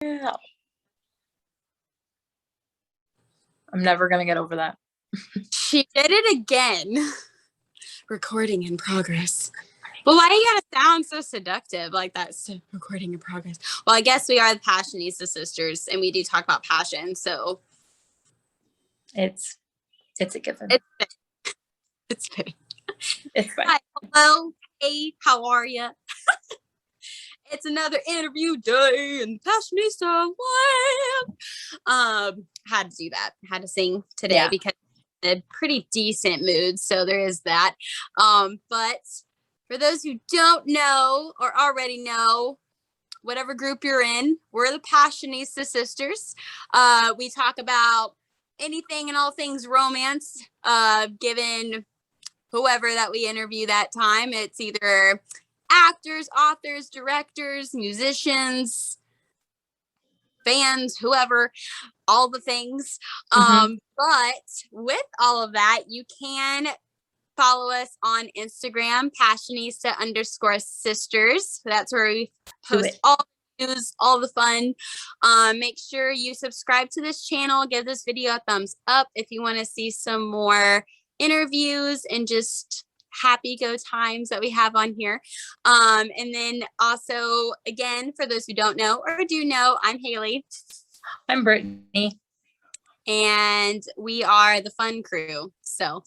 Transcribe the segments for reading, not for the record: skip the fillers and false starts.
Yeah. I'm never going to get over that. She did it again. Recording in progress. Well, why you gotta sound so seductive like that? Recording in progress. Well, I guess we are the Passionista sisters, and we do talk about passion, so it's a given. It's fine. It's fine. Hi, hello, hey, how are you? It's another interview day in Passionista land. Had to do that. Had to sing today because I'm in a pretty decent mood, so there is that. But for those who don't know or already know, whatever group you're in, we're the Passionista sisters. We talk about anything and all things romance, given whoever that we interview that time. It's either actors, authors, directors, musicians, fans, whoever, all the things. But with all of that, you can follow us on Instagram, Passionista_sisters. That's where we post all the news, all the fun. Make sure you subscribe to this channel. Give this video a thumbs up if you want to see some more interviews and just happy go times that we have on here. And then also, again, for those who don't know or do know, I'm Haley. I'm Brittany. And we are the fun crew. So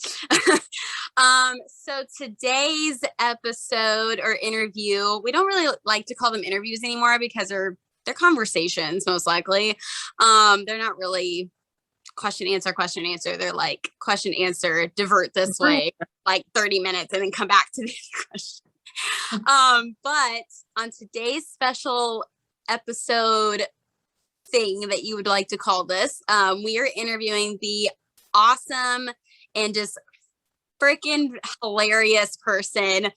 so today's episode or interview, we don't really like to call them interviews anymore because they're conversations, most likely. They're not really question answer. They're like question answer, divert this way, like 30 minutes and then come back to the question. But on today's special episode thing that you would like to call this, we are interviewing the awesome and just freaking hilarious person.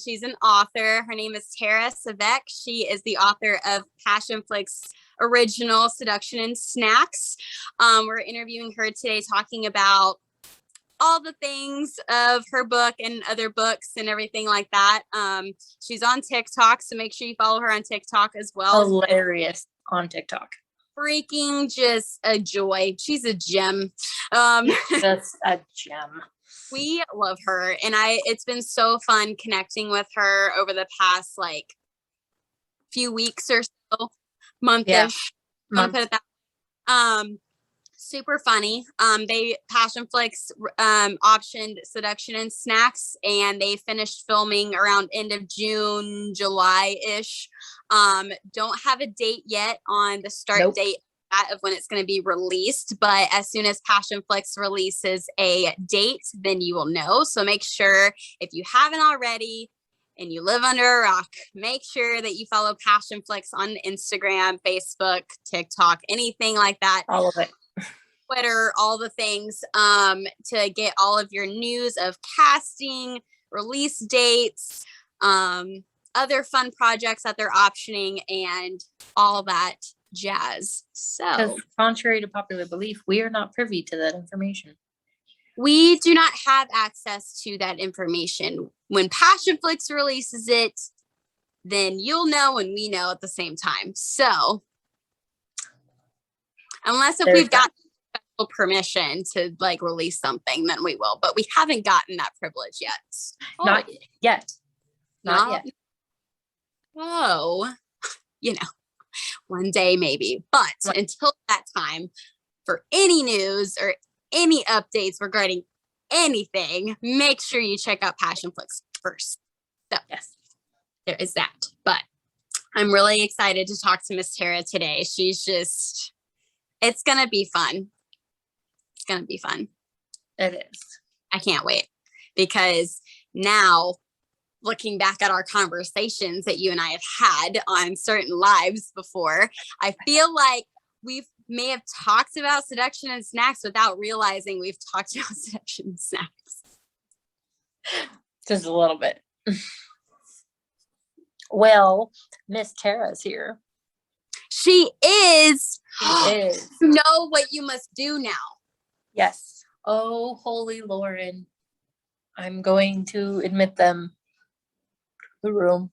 She's an author. Her name is Tara Sivec. She is the author of Passionflix original Seduction and Snacks. We're interviewing her today, talking about all the things of her book and other books and everything like that. She's on TikTok, so make sure you follow her on TikTok as well. Hilarious on TikTok. Freaking just a joy. She's a gem. Just a gem. We love her, and it's been so fun connecting with her over the past like few weeks or so, month-ish. Put it that way. Super funny. They Passionflix optioned Seduction and Snacks, and they finished filming around end of June, July-ish. Don't have a date yet on the start date of when it's going to be released, but as soon as Passionflix releases a date, then you will know. So make sure, if you haven't already and you live under a rock, make sure that you follow Passionflix on Instagram, Facebook, TikTok, anything like that. All of it. Twitter, all the things, to get all of your news of casting, release dates, other fun projects that they're optioning, and all that jazz. So, contrary to popular belief, we are not privy to that information. We do not have access to that information. When Passionflix releases it, then you'll know and we know at the same time. So, unless we've got special permission to like release something, then we will. But we haven't gotten that privilege yet. Not yet. Oh, one day maybe. But until that time, for any news or any updates regarding anything, make sure you check out Passionflix first. So yes, there is that. But I'm really excited to talk to Miss Tara today. She's just, it's going to be fun. It's going to be fun. It is. I can't wait, because now, looking back at our conversations that you and I have had on certain lives before, I feel like we may have talked about Seduction and Snacks without realizing we've talked about Seduction and Snacks. Just a little bit. Well, Miss Tara's here. She is. She is. You know what you must do now. Yes. Oh, holy Lauren. I'm going to admit them. The room.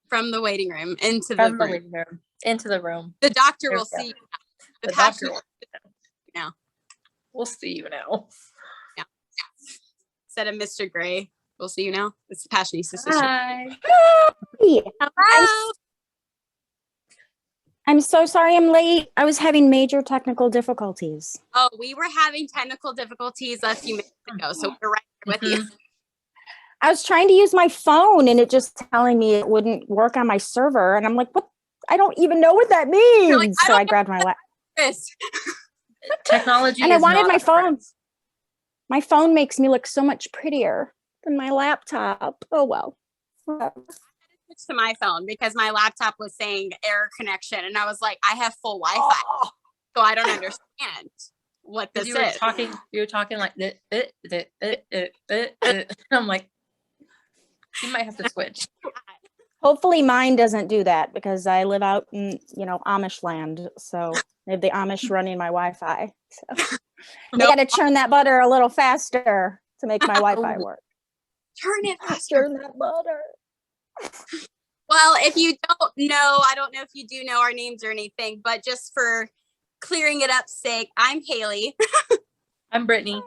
From the waiting room into the room. Waiting room. Into the room. The doctor There will we go. see you. The passion doctor will. now. We'll see you now. Instead of Mr. Gray, we'll see you now. It's the Passionista sister. Hi. Hey, Hello. I'm so sorry I'm late. I was having major technical difficulties. Oh, we were having technical difficulties a few minutes ago, so we're right here with you. I was trying to use my phone and it just telling me it wouldn't work on my server. And I'm like, what? I don't even know what that means. You're like, I so don't I grabbed my laptop. This. Technology And I is wanted not my a friend. phone. My phone makes me look so much prettier than my laptop. Oh, well. Switch to my phone because my laptop was saying error connection, and I was like, I have full Wi-Fi, Oh. so I don't understand what this You were is. you were talking like I'm like, you might have to switch. Hopefully mine doesn't do that because I live out in, Amish land. So I have the Amish running my Wi-Fi. So I Nope. got to churn that butter a little faster to make my Wi-Fi Oh. work. Turn it faster. Churn that butter. Well, if you don't know, I don't know if you do know our names or anything, but just for clearing it up's sake, I'm Haley, I'm Brittany.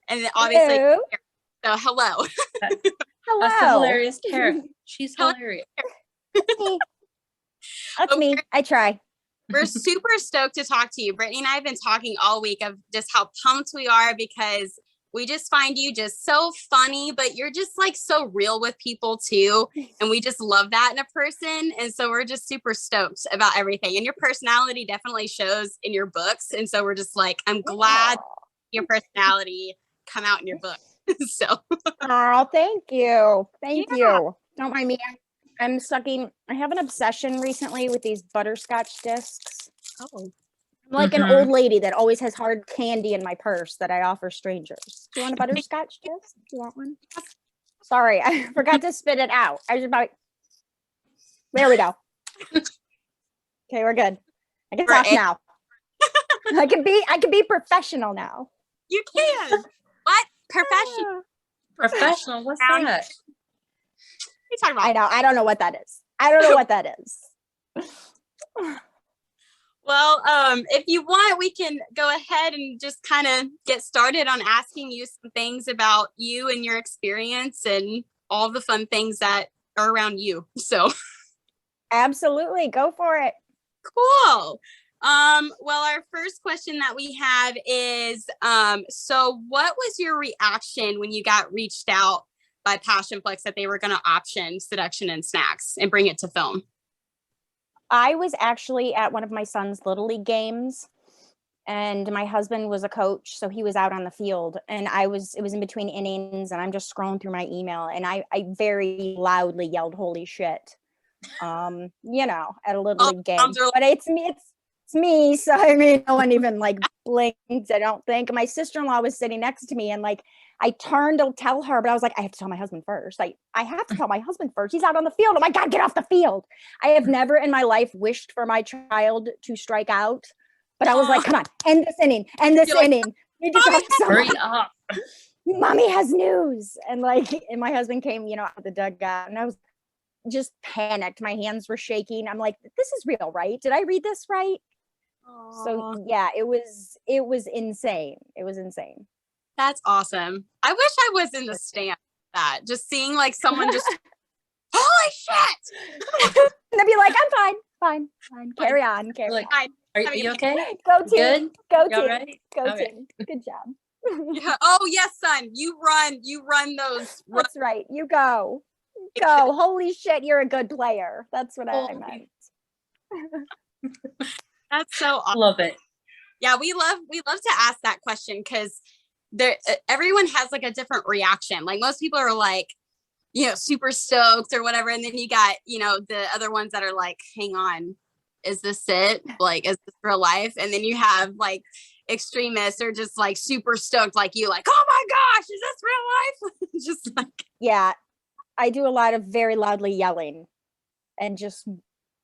and then obviously, Hello. so hello. That's the Hello. hilarious Tara. She's hilarious. That's me. I try. We're super stoked to talk to you. Brittany and I have been talking all week of just how pumped we are because we just find you just so funny, but you're just like so real with people too. And we just love that in a person. And so we're just super stoked about everything. And your personality definitely shows in your books. And so we're just like, I'm glad your personality come out in your book. So Oh, thank you. Thank Yeah. you. Don't mind me. I have an obsession recently with these butterscotch discs. oh, I'm like an Mhm. old lady that always has hard candy in my purse that I offer strangers. Do you want a butterscotch disc? Do you want one? Sorry, I forgot to spit it out. I was about. There we go. Okay, we're good. I can talk Right. now. I can be professional now. you can. What? Professional. Professional. What's Um, that? What are you talking about? I know. I don't know what that is. I don't know what that is. Well, if you want, we can go ahead and just kind of get started on asking you some things about you and your experience and all the fun things that are around you. So Absolutely, go for it. cool. Well, our first question that we have is, so what was your reaction when you got reached out by Passionflix that they were going to option Seduction and Snacks and bring it to film? I was actually at one of my son's Little League games, and my husband was a coach, so he was out on the field, and it was in between innings, and I'm just scrolling through my email, and I very loudly yelled, "Holy shit!" At a Little League game. moms are But it's me, so I mean, no one even like blinked. I don't think. My sister-in-law was sitting next to me, and like I turned to tell her, but I was like, I have to tell my husband first. Like, I have to tell my husband first. He's out on the field. Oh my God, get off the field. I have never in my life wished for my child to strike out. But I was like, come on, end this inning, end this You're like, inning. You need to talk to someone. Hurry up. Mommy has news. And my husband came, out of the dugout, and I was just panicked. My hands were shaking. I'm like, this is real, right? Did I read this right? So yeah, it was insane. It was insane. That's awesome. I wish I was in the stand for that. Just seeing like someone just, holy shit. And they'd be like, I'm fine. Carry on. Like, I are you okay? Go team. Good? Go You all team. right? Go Okay. team. Good job. Yeah. Oh yes, son. You run those. Run. That's right. You go. Go. Holy shit, you're a good player. That's what I Holy- meant. That's so awesome. Love it. Yeah, we love to ask that question because everyone has like a different reaction. Like most people are like, super stoked or whatever, and then you got the other ones that are like, hang on, is this it? Like, is this real life? And then you have like extremists or just like super stoked like you, like, oh my gosh, is this real life? Just like, Yeah. I do a lot of very loudly yelling and just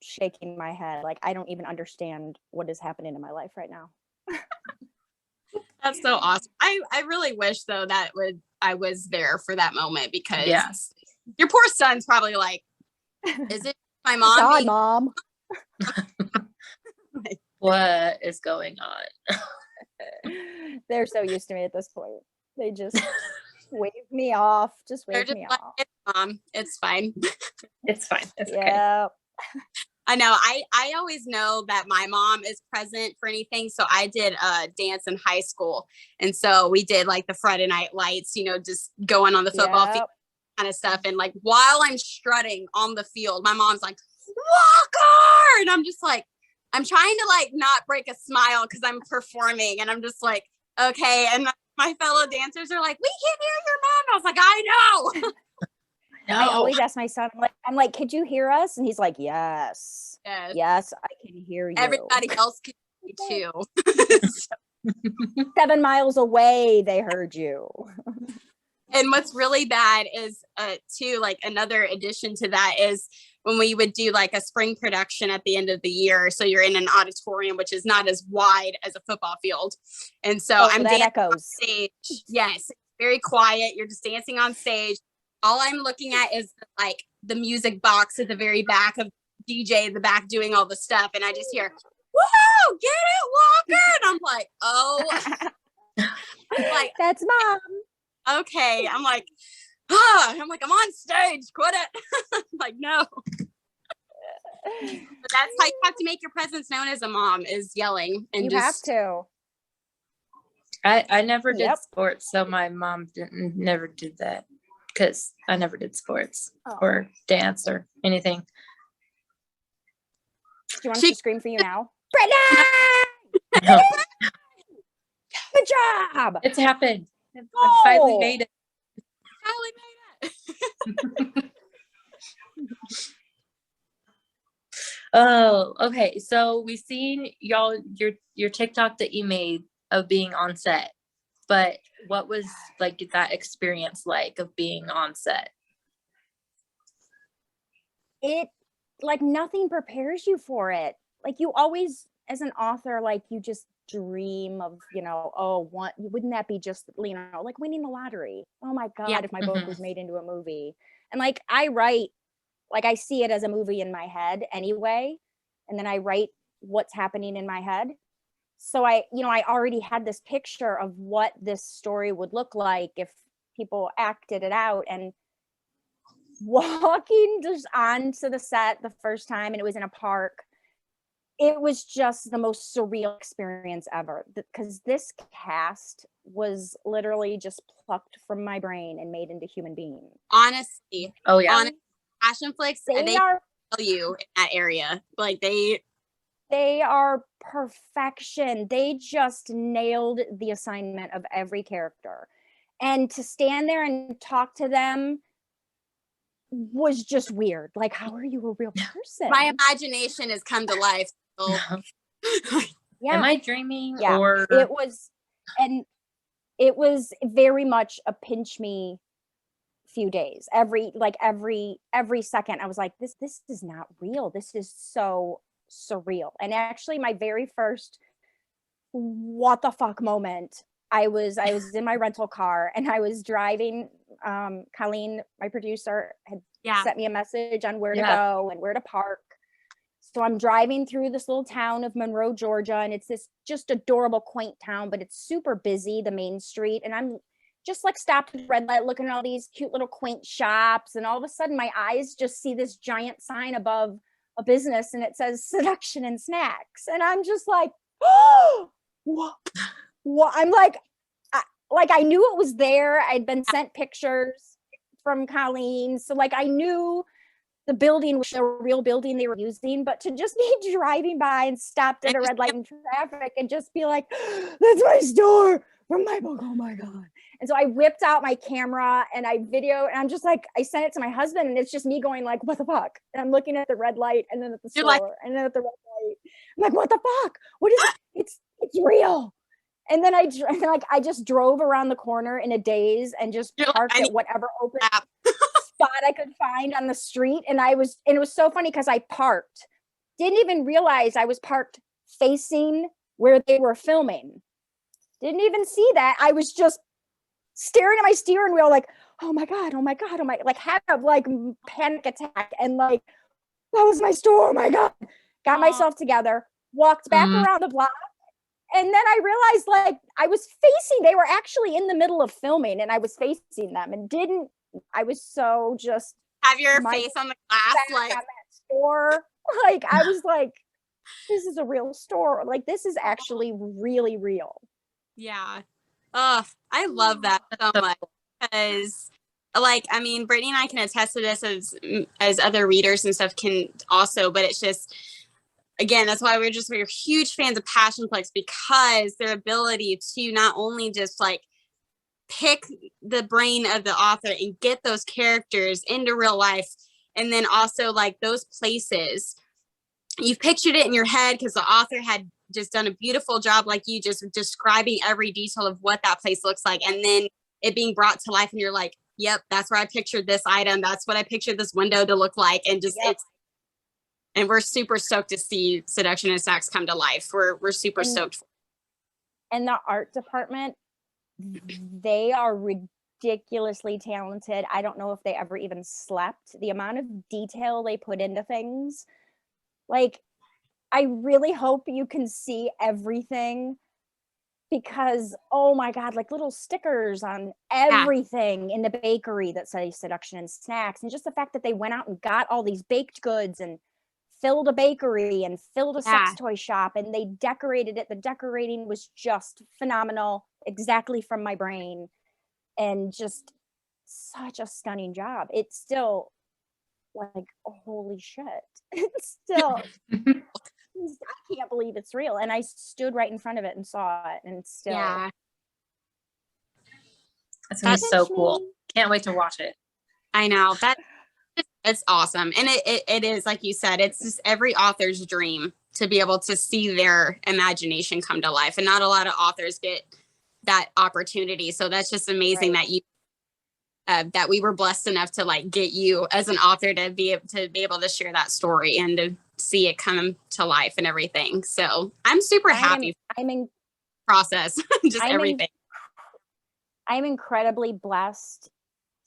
shaking my head. Like, I don't even understand what is happening in my life right now. that's so awesome. I really wish though I was there for that moment because Yes. your poor son's probably like, is it my mom? God, being Mom. What is going on? They're so used to me at this point. They just wave me off. Just They're wave just me like, off. it's mom. It's fine. It's fine. It's okay. Yeah. I know. I always know that my mom is present for anything. So I did dance in high school. And so we did like the Friday night lights, just going on the football field kind of stuff. And like while I'm strutting on the field, my mom's like, Walker! And I'm just like, I'm trying to like not break a smile because I'm performing. And I'm just like, okay. And my fellow dancers are like, we can't hear your mom. I was like, I know. No. I always ask my son, I'm like, could you hear us? And he's like, yes. Yes, I can hear you. Everybody else can hear you too. 7 miles away, they heard you. And what's really bad is too, like another addition to that is when we would do like a spring production at the end of the year. So you're in an auditorium, which is not as wide as a football field. And so I'm dancing on stage. Yes, very quiet. You're just dancing on stage. All I'm looking at is like the music box at the very back of DJ in the back doing all the stuff. And I just hear, woohoo, get it, Walker. And I'm like, oh, I'm like, that's mom. Okay. I'm like, I'm on stage. Quit it. I'm like, no. But that's how you have to make your presence known as a mom, is yelling. And you have to. I never did sports, so my mom never did that because I never did sports or dance or anything. Do you want us to scream for you now? Brittany! No. Good job! It's happened. I finally made it. Oh, okay. So we've seen y'all your TikTok that you made of being on set, but what was like that experience like of being on set? It like nothing prepares you for it. Like you always, as an author, like you just dream of, wouldn't that be just, like winning the lottery? Oh my God, if my book was made into a movie. And like I write, like I see it as a movie in my head anyway. And then I write what's happening in my head. So I already had this picture of what this story would look like if people acted it out. And walking just onto the set the first time, and it was in a park, it was just the most surreal experience ever, because this cast was literally just plucked from my brain and made into human beings. Honestly. Oh yeah. Passionflix, they are you in that area. Like they are perfection. They just nailed the assignment of every character. And to stand there and talk to them was just weird. Like, how are you a real person? My imagination has come to life. So. Am I dreaming? Yeah, or it was very much a pinch me few days. Every second I was like, this is not real. This is so surreal. And actually my very first what the fuck moment, I was in my rental car and I was driving. Colleen, my producer, had sent me a message on where to go and where to park. So I'm driving through this little town of Monroe, Georgia, and it's this just adorable, quaint town, but it's super busy, the main street. And I'm just like stopped at the red light looking at all these cute little quaint shops. And all of a sudden my eyes just see this giant sign above a business and it says Seduction and Snacks. And I'm just like, oh, what? I'm like, I knew it was there. I'd been sent pictures from Colleen. So like I knew the building was a real building they were using, but to just be driving by and stopped at a red light in traffic and just be like, that's my store from my book. Oh my God. And so I whipped out my camera and I videoed, and I'm just like, I sent it to my husband and it's just me going like, what the fuck? And I'm looking at the red light and then at the store and then at the red light. I'm like, what the fuck? What is it? It's real. And then I just drove around the corner in a daze and just parked at whatever open spot I could find on the street. And it was so funny because I parked, didn't even realize I was parked facing where they were filming. Didn't even see that. I was just staring at my steering wheel like, oh my God, like had a like panic attack and like, that was my store. Oh my God. got myself together, walked back around the block. And then I realized like they were actually in the middle of filming and I was facing them and I was so just have your face on the glass like on that store. Like I was like, this is a real store. Like this is actually really real. Yeah. Oh, I love that so much because like, I mean, Brittany and I can attest to this as other readers and stuff can also, but it's just, again, that's why we're huge fans of Passionflix, because their ability to not only just like pick the brain of the author and get those characters into real life, and then also like those places, you've pictured it in your head because the author had just done a beautiful job, like you, just describing every detail of what that place looks like, and then it being brought to life and you're like, yep, that's where I pictured this item, that's what I pictured this window to look like, and just and we're super stoked to see Seduction and Snacks come to life. We're super stoked. And the art department, they are ridiculously talented. I don't know if they ever even slept. The amount of detail they put into things. Like, I really hope you can see everything because, oh my God, like little stickers on everything in the bakery that say Seduction and Snacks. And just the fact that they went out and got all these baked goods and filled a bakery and filled a sex toy shop and they decorated it. The decorating was just phenomenal, exactly from my brain, and just such a stunning job. It's still like, holy shit. It's still, I can't believe it's real. And I stood right in front of it and saw it, and it's still. Yeah. That's gonna be so cool. Can't wait to watch it. I know. It's awesome. And it is, like you said, it's just every author's dream to be able to see their imagination come to life. And not a lot of authors get that opportunity. So that's just amazing that you, that we were blessed enough to like get you as an author to be able to share that story and to see it come to life and everything. So I'm super happy. I'm in process, just everything. I'm incredibly blessed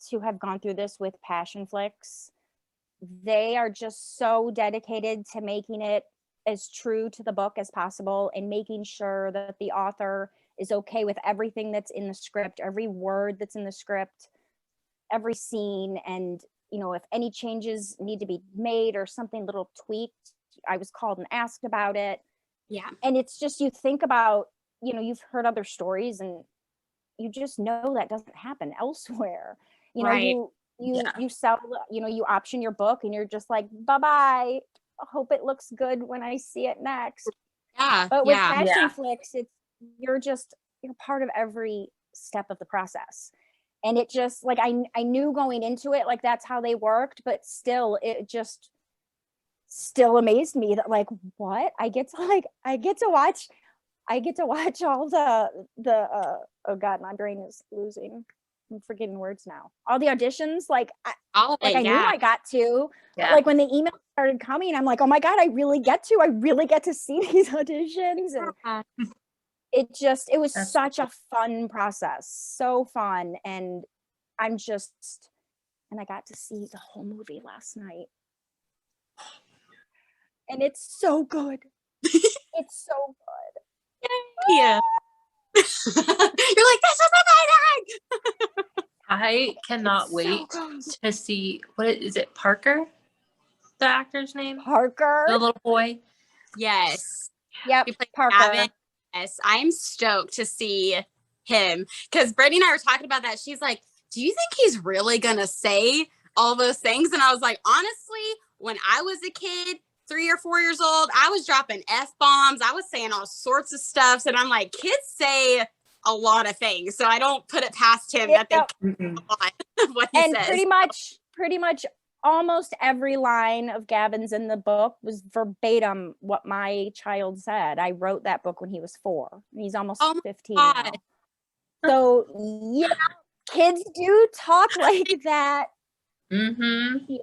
to have gone through this with Passionflix. They are just so dedicated to making it as true to the book as possible and making sure that the author is okay with everything that's in the script, every word that's in the script, every scene. And, you know, if any changes need to be made or something little tweaked, I was called and asked about it. Yeah. And it's just, you think about, you know, you've heard other stories and you just know that doesn't happen elsewhere. You know, you sell, you know, you option your book and you're just like, bye-bye. I hope it looks good when I see it next. Yeah. But with Passionflix, you're part of every step of the process. And it just like, I knew going into it, like that's how they worked, but still, it just still amazed me that like, what? I get to watch all the oh God, my brain is losing. I'm forgetting words now. All the auditions, like I knew I got to, but like when the email started coming, I'm like, oh my God, I really get to see these auditions. And it was such a fun process, so fun. And I got to see the whole movie last night. And it's so good. It's so good. Yeah. You're like, this is amazing. I cannot wait to see, what is it, Parker? The actor's name? Parker. The little boy? Yes. Yep. Parker. Gavin. Yes. I'm stoked to see him. Because Brittany and I were talking about that. She's like, do you think he's really going to say all those things? And I was like, honestly, when I was a kid, 3 or 4 years old, I was dropping F-bombs. I was saying all sorts of stuff. And I'm like, kids say a lot of things. So I don't put it past him that they what he says. Pretty much almost every line of Gavin's in the book was verbatim what my child said. I wrote that book when he was 4. He's almost 15 now. So yeah, kids do talk like that. Mm-hmm. Yeah.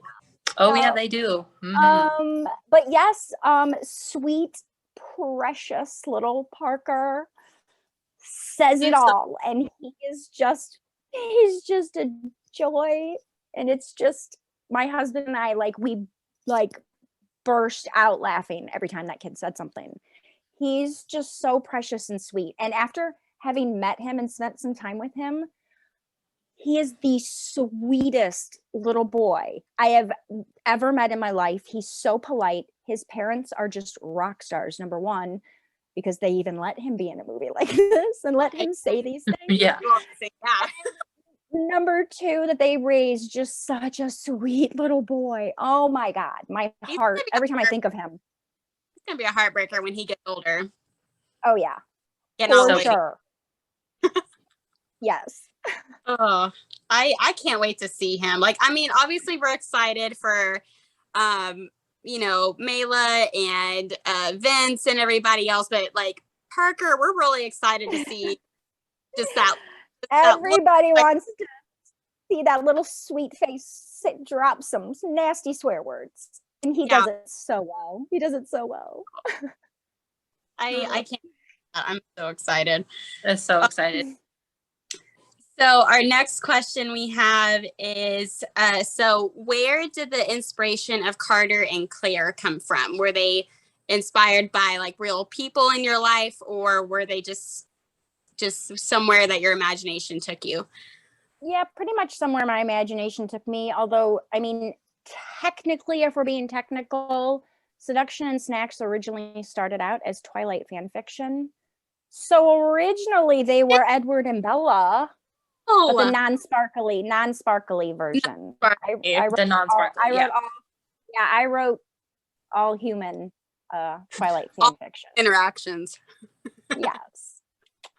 Oh yeah, they do. Mm-hmm. But yes, sweet, precious little Parker says it all, and he's just a joy. And it's just, my husband and I, like, we like burst out laughing every time that kid said something. He's just so precious and sweet. And after having met him and spent some time with him, he is the sweetest little boy I have ever met in my life. He's so polite. His parents are just rock stars, number one, because they even let him be in a movie like this and let him say these things. Yeah. Number two, that they raised just such a sweet little boy. Oh my God. My heart, every time I think of him. It's going to be a heartbreaker when he gets older. Oh yeah. Yeah, For sure. Yes. Oh, I can't wait to see him. Like, I mean, obviously we're excited for, you know, Mela and Vince and everybody else, but like Parker, we're really excited to see just that. Everybody wants to see that little sweet face drop some nasty swear words, and he does it so well. He does it so well. I can't. I'm so excited. I'm so excited. So our next question we have is, so where did the inspiration of Carter and Claire come from? Were they inspired by like real people in your life, or were they just somewhere that your imagination took you? Yeah, pretty much somewhere my imagination took me. Although, I mean, technically, if we're being technical, Seduction and Snacks originally started out as Twilight fan fiction. So originally they were Edward and Bella. Oh, but the non-sparkly version. I wrote all human Twilight fan fiction. Interactions. Yes.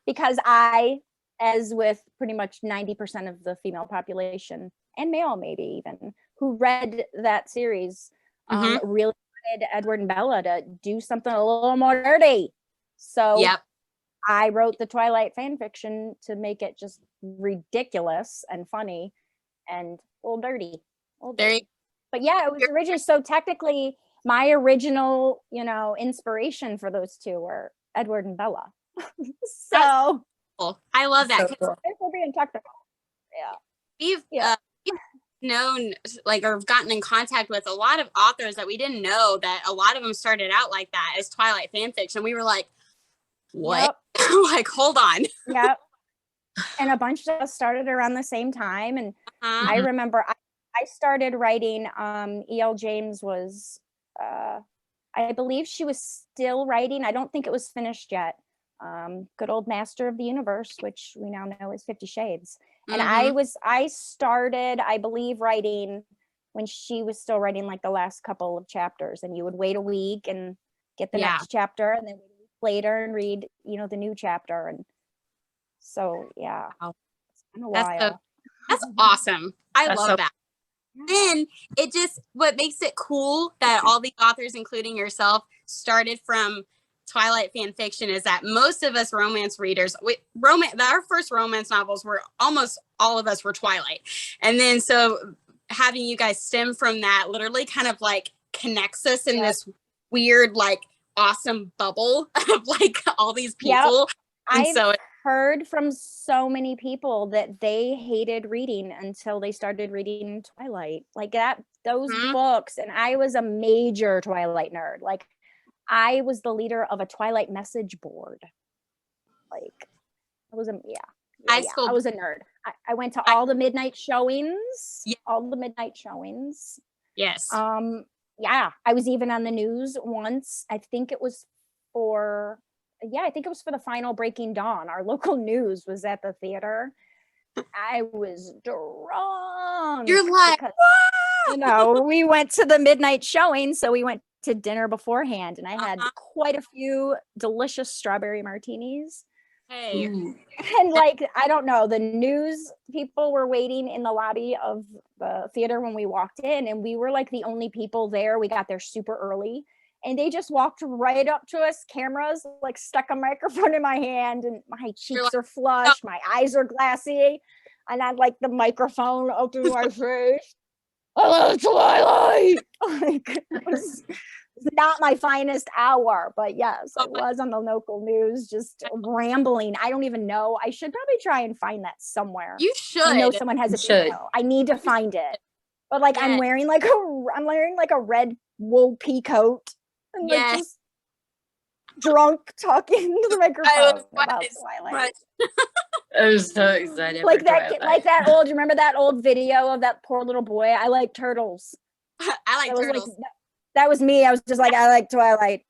Because I, as with pretty much 90% of the female population, and male maybe even, who read that series, really wanted Edward and Bella to do something a little more dirty. So I wrote the Twilight fan fiction to make it just ridiculous and funny and a little dirty. But yeah, it was originally, so technically my original, you know, inspiration for those two were Edward and Bella. So cool. I love that. So cool. If we're being technical. We've known, like, or gotten in contact with a lot of authors that we didn't know that a lot of them started out like that as Twilight fan fiction. We were like, what? Like, hold on. Yep. And a bunch of us started around the same time. And I remember I started writing, E.L. James was, I believe she was still writing. I don't think it was finished yet. Good old Master of the Universe, which we now know is 50 Shades. And I started, I believe, writing when she was still writing like the last couple of chapters, and you would wait a week and get the next chapter, and then wait a week later and read, you know, the new chapter. And so, yeah, it's been a while. That's awesome. I love that. Then it just, what makes it cool that all the authors, including yourself, started from Twilight fan fiction is that most of us romance readers, our first romance novels were almost all of us were Twilight. And then so having you guys stem from that literally kind of like connects us in this weird, like awesome bubble of like all these people. I've heard from so many people that they hated reading until they started reading Twilight, like that, those books. And I was a major Twilight nerd. Like, I was the leader of a Twilight message board. Like, I was a I was a nerd. I went to all the midnight showings. Yes. Yeah, I was even on the news once. I think it was for the final Breaking Dawn. Our local news was at the theater. I was drunk. You're like, because, you know, we went to the midnight showing, so we went to dinner beforehand, and I had quite a few delicious strawberry martinis. Hey. And like, I don't know, the news people were waiting in the lobby of the theater when we walked in, and we were like the only people there. We got there super early, and they just walked right up to us, cameras, like stuck a microphone in my hand, and my cheeks are flushed, my eyes are glassy, and I had like the microphone up to my face. I love Twilight. Like, it was not my finest hour, but yes, I was on the local news just rambling. I don't even know. I should probably try and find that somewhere. You should. I know someone has a video. I need to find it. But like Yes. I'm wearing like a red wool pea coat and like Yes. just drunk talking to the microphone about But Twilight. I was so excited. Like for that, Twilight. like that old. You remember that old video of that poor little boy? I like turtles. I like That was turtles. like that was me. I was just like, I like Twilight.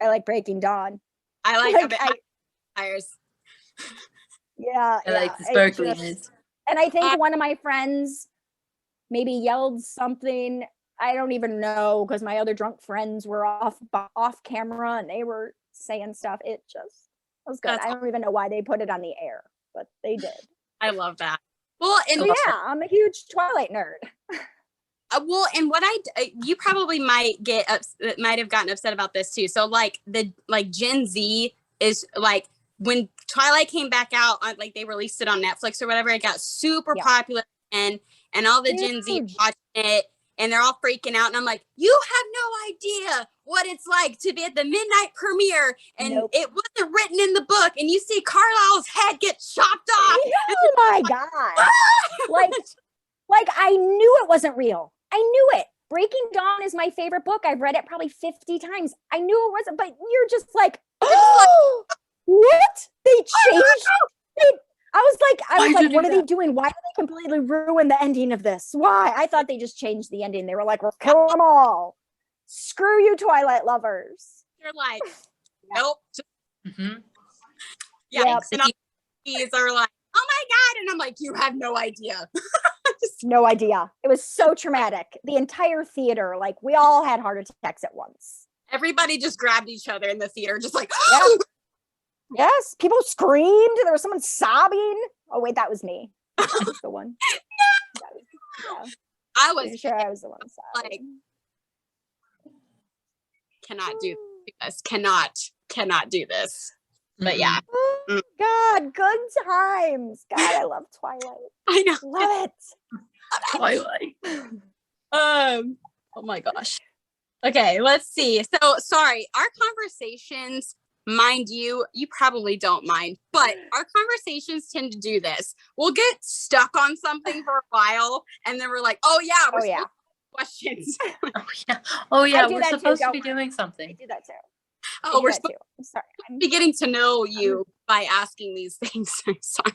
I like Breaking Dawn. I like tires. Yeah, I like the it sparkliness. and I think one of my friends maybe yelled something. I don't even know because my other drunk friends were off camera and they were saying stuff. It was good. That's I don't even know why they put it on the air, but they did. I love that. Well, and So yeah, I'm a huge Twilight nerd. well, and what you probably might have gotten upset about this too. So like Gen Z is like when Twilight came back out, like they released it on Netflix or whatever, it got super popular and all the Gen Z watching it and they're all freaking out. And I'm like, you have no idea what it's like to be at the midnight premiere and it wasn't written in the book and you see Carlisle's head get chopped off. Oh my God. like I knew it wasn't real. I knew it. Breaking Dawn is my favorite book. I've read it probably 50 times. I knew it wasn't, but you're just like, oh, what? They changed it. I was like, what are they doing? Why did they completely ruin the ending of this? Why? I thought they just changed the ending. They were like, we'll kill them all. Screw you, Twilight lovers. You're like, nope. Mm-hmm. Yeah. And all these are like, oh my God. And I'm like, you have no idea. No idea. It was so traumatic. The entire theater, like we all had heart attacks at once. Everybody just grabbed each other in the theater, just like, Yes, people screamed. There was someone sobbing. Oh wait, that was me. That was the one. I was sure I was the one sobbing. Like, cannot do this. Cannot do this. But yeah. Oh, God, good times. God, I love Twilight. I know. Love it. Twilight. Oh my gosh. Okay, let's see. So sorry, our conversations, mind you probably don't mind, but our conversations tend to do this. We'll get stuck on something for a while, and then we're like, oh yeah, we're questions. Oh yeah, we're supposed to be doing something. I do that too. Oh, we're too. I'm sorry. I'm beginning to know you by asking these things. I'm sorry.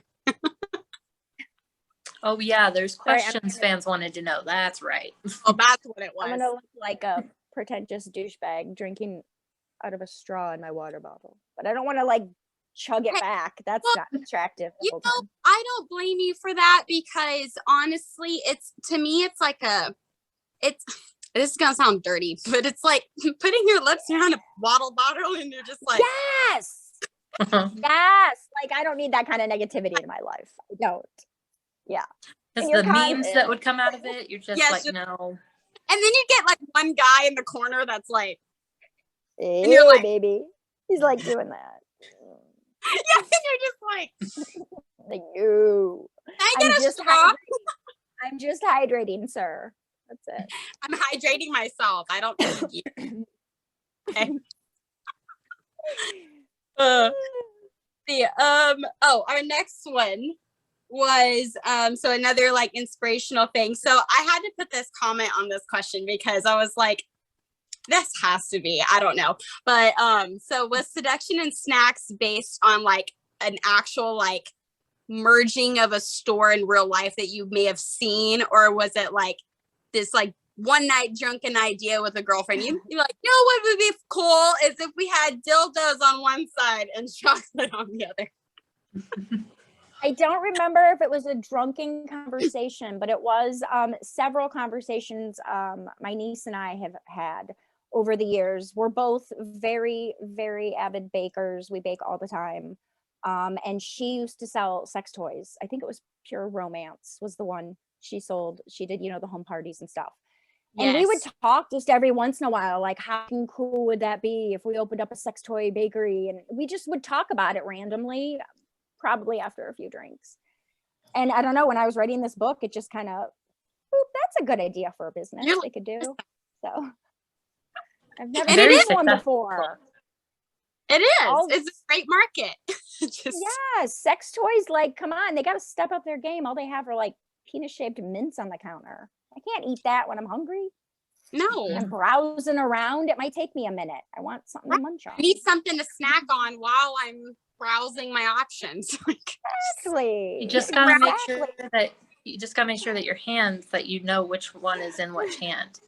Oh yeah, there's questions fans wanted to know. That's right. Oh, that's what it was. I'm gonna look like a pretentious douchebag drinking out of a straw in my water bottle, but I don't want to like chug it back. That's not attractive. You know, I don't blame you for that because honestly, to me, it's like this is gonna sound dirty, but it's like putting your lips around a water bottle and you're just like, yes, yes. Like I don't need that kind of negativity in my life. I don't. Yeah. Just the memes that would come out of it. You're just like, no. And then you get like one guy in the corner that's like, and you're like, baby. He's like doing that. Yeah, and you're just like you. I'm just hydrating, sir. That's it. I'm hydrating myself. I don't need you. Okay. Our next one was so another like inspirational thing. So I had to put this comment on this question because I was like, this has to be, I don't know. But so was Seduction and Snacks based on like an actual like merging of a store in real life that you may have seen, or was it like this like one night drunken idea with a girlfriend? You're like, you know what would be cool is if we had dildos on one side and chocolate on the other. I don't remember if it was a drunken conversation, but it was several conversations my niece and I have had over the years. We're both very, very avid bakers. We bake all the time. And she used to sell sex toys. I think it was Pure Romance was the one she sold. She did, the home parties and stuff. Yes. And we would talk just every once in a while, like how cool would that be if we opened up a sex toy bakery? And we just would talk about it randomly, probably after a few drinks. And I don't know, when I was writing this book, it just kind of, that's a good idea for a business they could do. So I've never seen one before. It is. It's a great market. Yeah, sex toys, like, come on, they got to step up their game. All they have are like penis-shaped mints on the counter. I can't eat that when I'm hungry. No. I'm browsing around. It might take me a minute. I want something to munch on. I need something to snack on while I'm browsing my options. Exactly. You just gotta make sure that your hands, that you know which one is in which hand,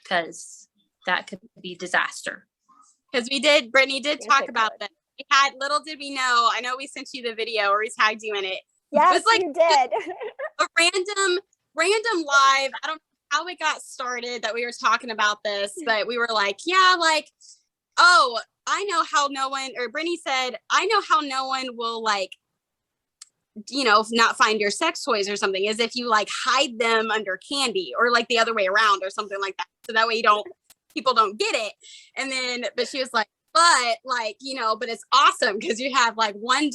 because that could be disaster. Because Brittany did talk about that. We had, little did we know, I know we sent you the video or we tagged you in it. Yes, it was like you did. a random live. I don't know how it got started that we were talking about this, but we were like, yeah, like, oh, I know how no one, or Brittany said, I know how no one will like, you know, not find your sex toys or something, is if you like hide them under candy or like the other way around or something like that. So that way people don't get it. And then, but she was like, but like, you know, but it's awesome because you have like one